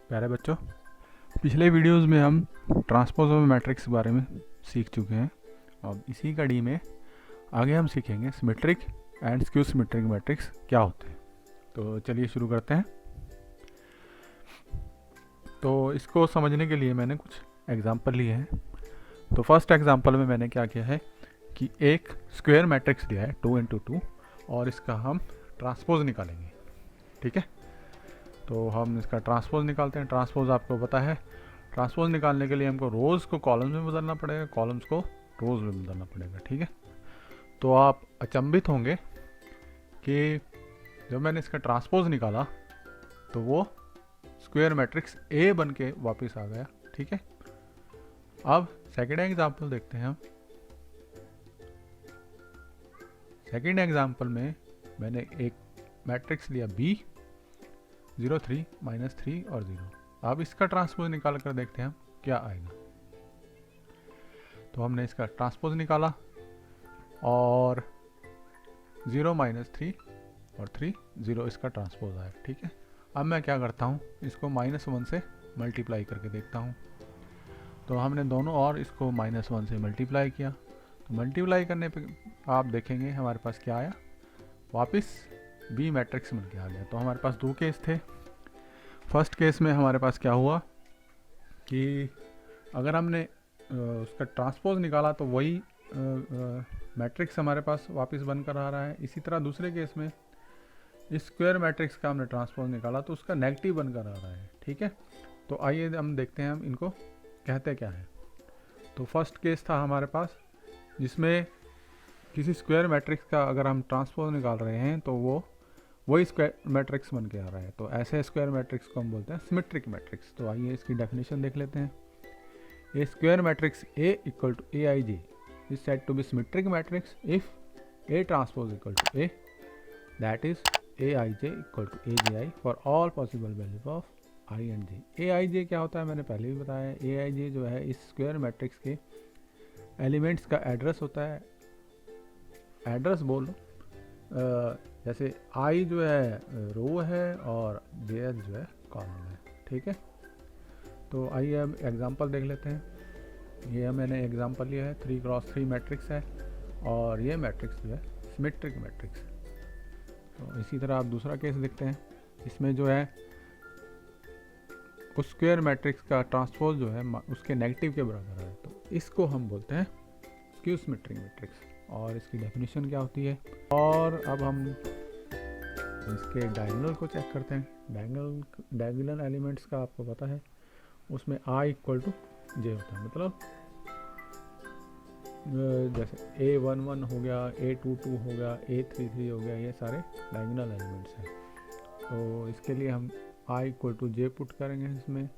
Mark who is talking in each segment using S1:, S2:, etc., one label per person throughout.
S1: प्यारे बच्चों, पिछले वीडियोस में हम ट्रांसपोज ऑफ मैट्रिक्स के बारे में सीख चुके हैं। अब इसी कड़ी में आगे हम सीखेंगे symmetric and skew symmetric matrix क्या होते हैं। तो चलिए शुरू करते हैं। तो इसको समझने के लिए मैंने कुछ एग्जांपल लिए हैं। तो फर्स्ट एग्जांपल में मैंने क्या किया है कि एक स्क्वायर मैट्रिक्स लिया है 2 × 2 और इसका हम ट्रांसपोज निकालेंगे। ठीक है, तो हम इसका ट्रांसपोज निकालते हैं। ट्रांसपोज आपको पता है, ट्रांसपोज निकालने के लिए हमको रोज़ को कॉलम्स में बदलना पड़ेगा, कॉलम्स को रोज़ में बदलना पड़ेगा। ठीक है, तो आप अचंभित होंगे कि जब मैंने इसका ट्रांसपोज निकाला तो वो स्क्वायर मैट्रिक्स ए बन के वापस आ गया। ठीक है, अब सेकेंड एग्जाम्पल देखते हैं हम। सेकेंड एग्जाम्पल में मैंने एक मैट्रिक्स लिया B 0 3 -3 और 0। अब इसका ट्रांसपोज निकाल कर देखते हैं हम क्या आएगा। तो हमने इसका ट्रांसपोज निकाला और 0 -3 और 3 0 इसका ट्रांसपोज आया। ठीक है, अब मैं क्या करता हूँ, इसको -1 से मल्टीप्लाई करके देखता हूँ। तो हमने दोनों और इसको -1 से मल्टीप्लाई किया। तो मल्टीप्लाई करने पे आप देखेंगे हमारे पास क्या आया, वापस बी मैट्रिक्स बन के आ गया। तो हमारे पास दो केस थे। फर्स्ट केस में हमारे पास क्या हुआ कि अगर हमने उसका ट्रांसपोज निकाला तो वही मैट्रिक्स हमारे पास वापस बनकर आ रहा है। इसी तरह दूसरे केस में इस स्क्वायर मैट्रिक्स का हमने ट्रांसपोज निकाला तो उसका नेगेटिव बनकर आ रहा है। ठीक है, तो आइए हम देखते हैं हम इनको कहते क्या है। तो फर्स्ट केस था हमारे पास जिसमें किसी स्क्वायर मैट्रिक्स का अगर हम ट्रांसपोज निकाल रहे हैं तो वो वही स्क्वायर मैट्रिक्स बन के आ रहा है। तो ऐसे स्क्वायर मैट्रिक्स को हम बोलते हैं सिमेट्रिक मैट्रिक्स। तो आइए इसकी डेफिनेशन देख लेते हैं। ए square matrix A = Aij is said to be symmetric matrix if A transpose = A, that is Aij = Aji for all possible values of I and j। Aij क्या होता है मैंने पहले भी बताया। Aij जो है इस स्क्वायर मैट्रिक्स के एलिमेंट्स का एड्रेस होता है। एड्रेस बोल लो, जैसे I जो है रो है और JS जो है कॉलम है। ठीक है, तो आइए अब एग्जांपल देख लेते हैं। ये मैंने एग्जांपल लिया है 3 × 3 मैट्रिक्स है और ये मैट्रिक्स जो है सिमेट्रिक मैट्रिक्स है। तो इसी तरह आप दूसरा केस देखते हैं। इसमें जो है उस स्क्वायर मैट्रिक्स का ट्रांसपोज जो है उसके नेगेटिव के बराबर है। तो इसको हम बोलते हैं स्क्यू सिमेट्रिक मैट्रिक्स और इसकी डेफिनेशन क्या होती है। और अब हम इसके डायगोनल को चेक करते हैं। डायगोनल एलिमेंट्स का आपको पता है, उसमें I = J होता है। मतलब जैसे A11 हो गया, A22 हो गया, A33 हो गया, ये सारे डायगोनल एलिमेंट्स हैं। तो इसके लिए हम I = J पुट करेंगे इसमें।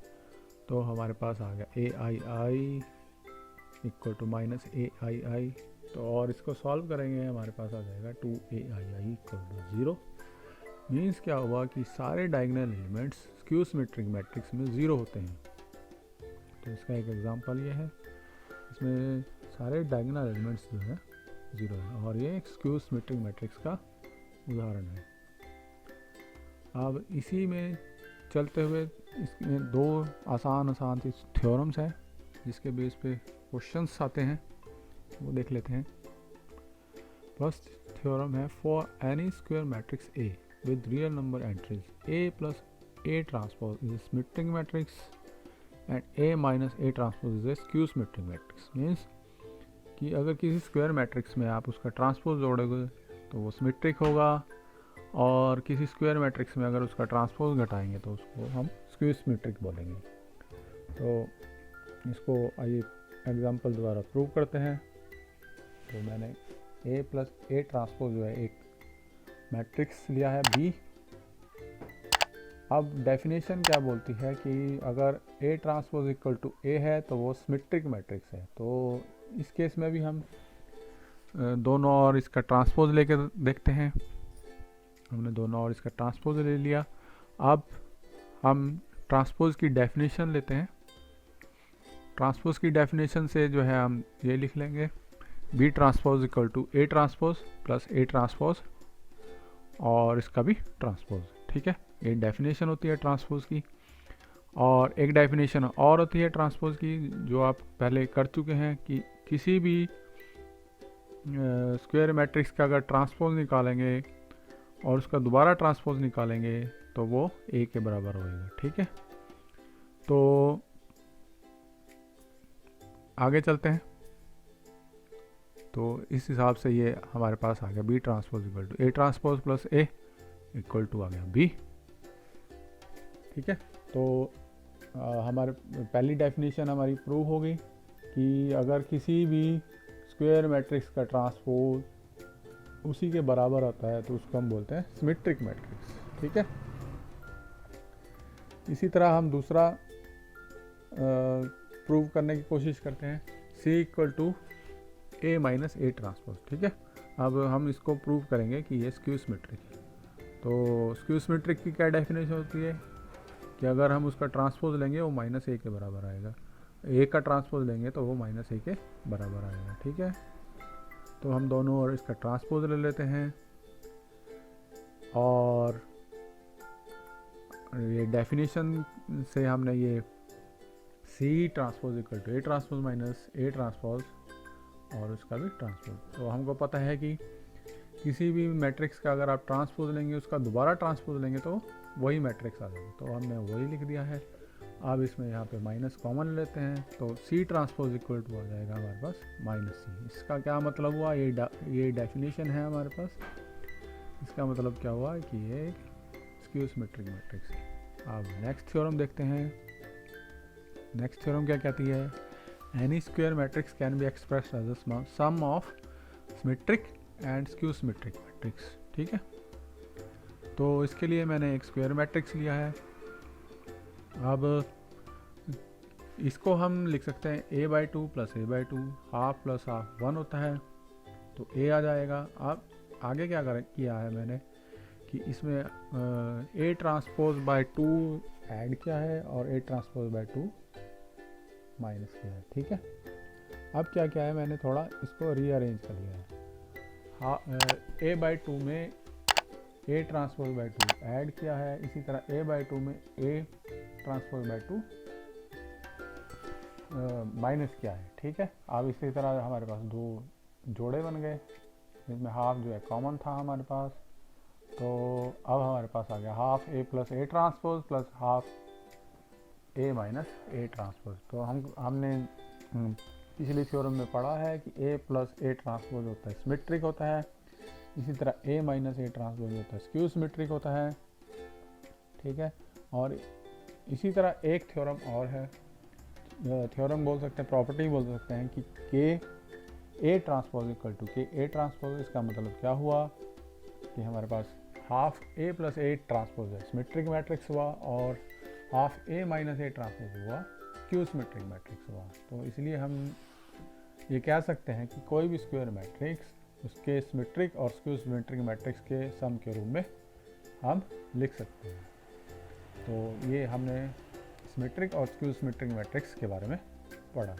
S1: तो हमारे पास आ गया AII = -AII। तो और इसको सॉल्व करेंगे हमारे पास आ जाएगा 2AII = 0। मीन्स क्या हुआ कि सारे diagonal elements skew symmetric matrix में 0 होते हैं। तो इसका एक एग्जांपल ये है, इसमें सारे डायगोनल एलिमेंट्स जो है 0 है और ये एक स्क्यू सिमेट्रिक मैट्रिक्स का उदाहरण है। अब इसी में चलते हुए इसमें दो आसान सी थ्योरम्स हैं जिसके बेस पे क्वेश्चंस आते हैं, वो देख लेते हैं। फर्स्ट थ्योरम है, for any square matrix A with real number entries A plus A transpose is a symmetric matrix and A minus A transpose is a skew symmetric matrix। Means कि अगर किसी स्क्वायर मैट्रिक्स में आप उसका transpose जोड़ोगे तो वो symmetric होगा और किसी स्क्वायर मैट्रिक्स में अगर उसका ट्रांसपोज घटाएंगे तो उसको हम स्क्यू सिमेट्रिक बोलेंगे। तो इसको आइए एग्जांपल द्वारा प्रूव करते हैं। तो मैंने A plus A ट्रांसपोज जो है एक मैट्रिक्स लिया है B। अब डेफिनेशन क्या बोलती है कि अगर A ट्रांसपोज = A है तो वो सिमेट्रिक मैट्रिक्स है। तो इस केस में भी हम दोनों और इसका ट्रांसपोज लेके देखते हैं। हमने दोनों और इसका ट्रांसपोज ले लिया। अब हम ट्रांसपोज की डेफिनेशन लेते हैं। ट्रांसपोज की डेफिनेशन से जो है हम ये लिख लेंगे, B transpose = A transpose plus A transpose और इसका भी ट्रांसपोज। ठीक है, ये डेफिनेशन होती है ट्रांसपोज की। और एक डेफिनेशन और होती है ट्रांसपोज की, जो आप पहले कर चुके हैं, कि किसी भी स्क्वायर मैट्रिक्स का अगर ट्रांसपोज निकालेंगे और उसका दोबारा ट्रांसपोज निकालेंगे तो वो ए के बराबर होएगा। ठीक है, तो आगे चलते हैं। तो इस हिसाब से ये हमारे पास आ गया B transpose equal to A transpose plus A equal to आ गया बी। ठीक है, तो हमारे पहली डेफिनेशन हमारी प्रूव हो गई कि अगर किसी भी स्क्वायर मैट्रिक्स का ट्रांसपोज उसी के बराबर होता है तो उसको हम बोलते हैं सिमेट्रिक मैट्रिक्स। ठीक है, इसी तरह हम दूसरा प्रूव करने की कोशिश करते हैं, C equal to A minus A transpose. ठीक है, अब हम इसको प्रूव करेंगे कि ये स्क्यू सिमेट्रिक है। तो स्क्यू सिमेट्रिक की क्या डेफिनेशन होती है कि अगर हम उसका ट्रांसपोज लेंगे वो माइनस ए के बराबर आएगा, ए का ट्रांसपोज लेंगे तो वो माइनस ए के बराबर आएगा। ठीक है, तो हम दोनों और इसका ट्रांसपोज ले लेते हैं और ये डेफिनेशन से हमने ये C transpose equal to A transpose minus A transpose और उसका भी ट्रांसपोज। तो हमको पता है कि किसी भी मैट्रिक्स का अगर आप ट्रांसपोज लेंगे उसका दोबारा ट्रांसपोज लेंगे तो वही मैट्रिक्स आ जाएगा। तो हमने वही लिख दिया है। अब इसमें यहाँ पे माइनस कॉमन लेते हैं तो सी ट्रांसपोज इक्वल टू आ जाएगा हमारे पास माइनस सी। इसका क्या मतलब हुआ, ये डेफिनेशन है हमारे पास। इसका मतलब क्या हुआ कि ये एक स्क्यू सिमेट्रिक मैट्रिक्स है। अब नेक्स्ट थ्योरम देखते हैं। नेक्स्ट थ्योरम क्या कहती है, any square matrix can be expressed as a sum of symmetric and skew symmetric matrix. ठीक है, तो इसके लिए मैंने एक स्क्वायर मैट्रिक्स लिया है। अब इसको हम लिख सकते हैं a by two plus A by two, half plus half 1 होता है तो a आ जाएगा। अब आगे क्या किया है मैंने कि इसमें a transpose by two add किया है और a transpose by two minus किया है। ठीक है, अब क्या किया है मैंने, थोड़ा इसको रीअरेंज कर लिया है। a बाई टू में a transpose by two add किया है, इसी तरह a बाई टू में a transpose by two minus किया है। ठीक है, अब इसी तरह हमारे पास दो जोड़े बन गए जिसमें हाफ जो है कॉमन था हमारे पास। तो अब हमारे पास आ गया half a plus A transpose plus half a minus A transpose. तो हमने पिछली थ्योरम में पढ़ा है कि a प्लस ए ट्रांसपोज होता है सिमेट्रिक होता है, इसी तरह a माइनस ए ट्रांसपोज होता है स्क्यू सिमेट्रिक होता है। ठीक है, और इसी तरह एक थ्योरम और है, थ्योरम बोल सकते हैं, प्रॉपर्टी बोल सकते हैं कि के ए ट्रांसपोज इक्वल टू के ए ट्रांसपोज। इसका मतलब क्या हुआ कि हमारे पास half A plus A transpose है सिमेट्रिक मैट्रिक्स हुआ और half A minus A transpose हुआ स्क्यू सिमेट्रिक मैट्रिक्स हुआ। तो इसलिए हम ये कह सकते हैं कि कोई भी स्क्वायर मैट्रिक्स उसके सिमेट्रिक और स्क्यू सिमेट्रिक मैट्रिक्स के सम के रूप में हम लिख सकते हैं। तो ये हमने सिमेट्रिक और स्क्यू सिमेट्रिक मैट्रिक्स के बारे में पढ़ा।